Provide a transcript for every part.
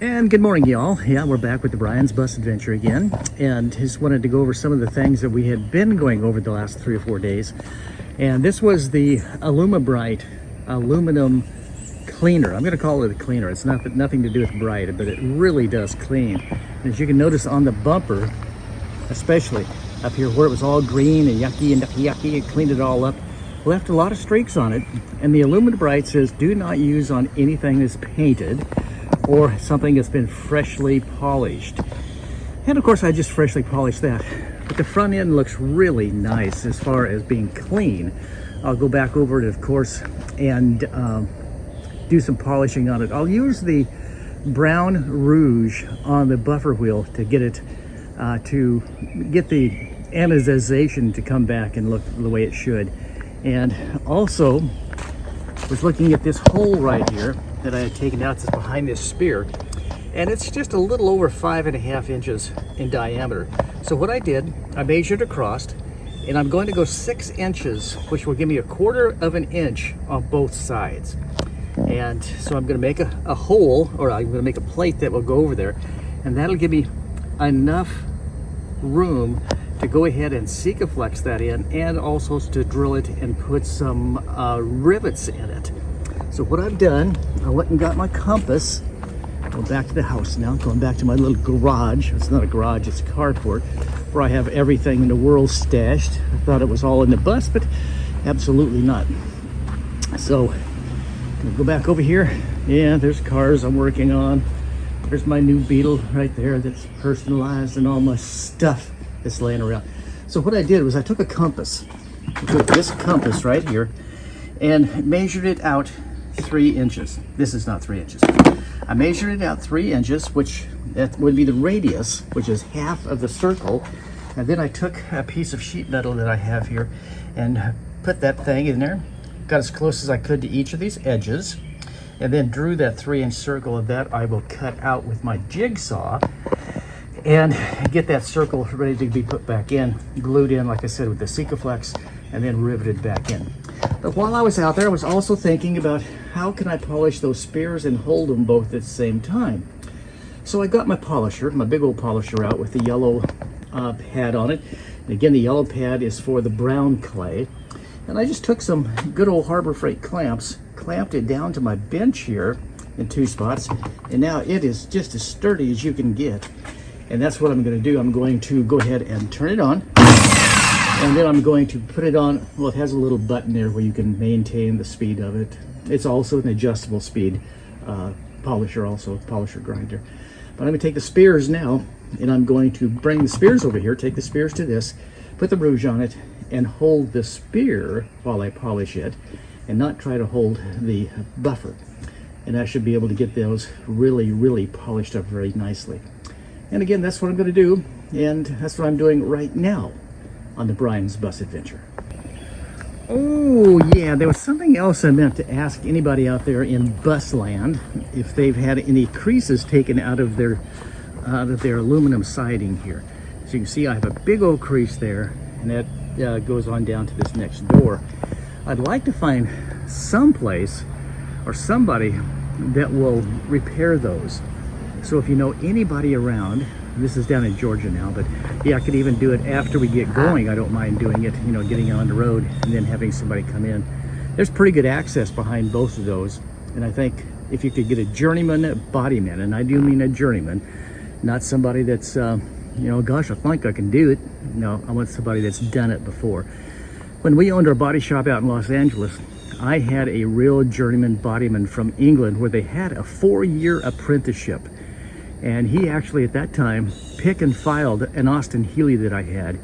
And good morning, y'all. Yeah, we're back with the Brian's Bus Adventure again, and just wanted to go over some of the things that we had been going over the last 3 or 4 days. And this was the Alumabrite aluminum cleaner. I'm going to call it a cleaner. It's nothing to do with bright, but it really does clean. And as you can notice on the bumper, especially up here where it was all green and yucky, it cleaned it all up. Left a lot of streaks on it, and the Alumabrite says do not use on anything that's painted or something that's been freshly polished. And of course I just freshly polished that, but the front end looks really nice as far as being clean. I'll go back over it, of course, and do some polishing on it. I'll use the brown rouge on the buffer wheel to get it to get the anodization to come back and look the way it should. And also was looking at this hole right here that I had taken out. It's behind this spear, and it's just a little over 5.5 inches in diameter. So what I did, I measured across, and I'm going to go 6 inches, which will give me 1/4 of an inch on both sides. And so I'm going to make a hole, or I'm going to make a plate that will go over there, and that'll give me enough room to go ahead and Sikaflex that in, and also to drill it and put some rivets in it. So what I've done, I went and got my compass. Going back to the house now, going back to my little garage. It's not a garage, it's a carport, where I have everything in the world stashed. I thought it was all in the bus, but absolutely not. So I'm gonna go back over here. Yeah, there's cars I'm working on. There's my new Beetle right there that's personalized, and all my stuff that's laying around. So what I did was I took a compass. I took this compass right here and measured it out 3 inches. This is not 3 inches. I measured it out 3 inches, which that would be the radius, which is half of the circle. And then I took a piece of sheet metal that I have here and put that thing in there, got as close as I could to each of these edges, and then drew that 3-inch circle. Of that I will cut out with my jigsaw and get that circle ready to be put back in, glued in, like I said, with the Sikaflex, and then riveted back in. But while I was out there, I was also thinking about how can I polish those spears and hold them both at the same time. So I got my polisher, my big old polisher out with the yellow pad on it. And again, the yellow pad is for the brown clay. And I just took some good old Harbor Freight clamps, clamped it down to my bench here in 2 spots, and now it is just as sturdy as you can get. And that's what I'm going to do. I'm going to go ahead and turn it on, and then I'm going to put it on. Well, it has a little button there where you can maintain the speed of it. It's also an adjustable speed polisher, also polisher grinder. But I'm going to take the spears now, and I'm going to bring the spears over here, take the spears to this, put the rouge on it, and hold the spear while I polish it, and not try to hold the buffer. And I should be able to get those really polished up very nicely. And again, that's what I'm going to do, and that's what I'm doing right now on the Brian's Bus Adventure. Oh yeah, there was something else I meant to ask anybody out there in bus land, if they've had any creases taken out of their aluminum siding here. So you can see I have a big old crease there, and that goes on down to this next door. I'd like to find some place or somebody that will repair those. So if you know anybody around, this is down in Georgia now, but yeah, I could even do it after we get going. I don't mind doing it, you know, getting on the road and then having somebody come in. There's pretty good access behind both of those. And I think if you could get a journeyman bodyman, and I do mean a journeyman, not somebody that's, you know, gosh, I think I can do it. No, I want somebody that's done it before. When we owned our body shop out in Los Angeles, I had a real journeyman bodyman from England where they had a 4-year apprenticeship. And he actually at that time pick and filed an Austin Healey that I had.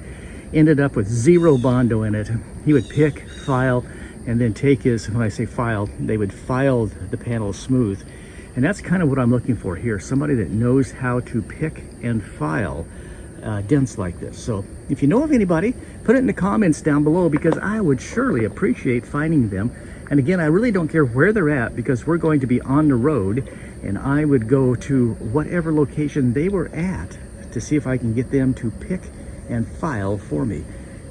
Ended up with 0 Bondo in it. He would pick, file, and then take his, when I say file, they would file the panels smooth. And that's kind of what I'm looking for here. Somebody that knows how to pick and file dents like this. So if you know of anybody, put it in the comments down below, because I would surely appreciate finding them. And again, I really don't care where they're at, because we're going to be on the road, and I would go to whatever location they were at to see if I can get them to pick and file for me.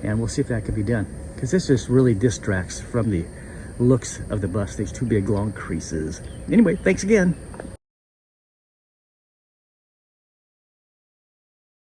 And we'll see if that can be done, because this just really distracts from the looks of the bus. These 2 big long creases. Anyway, thanks again.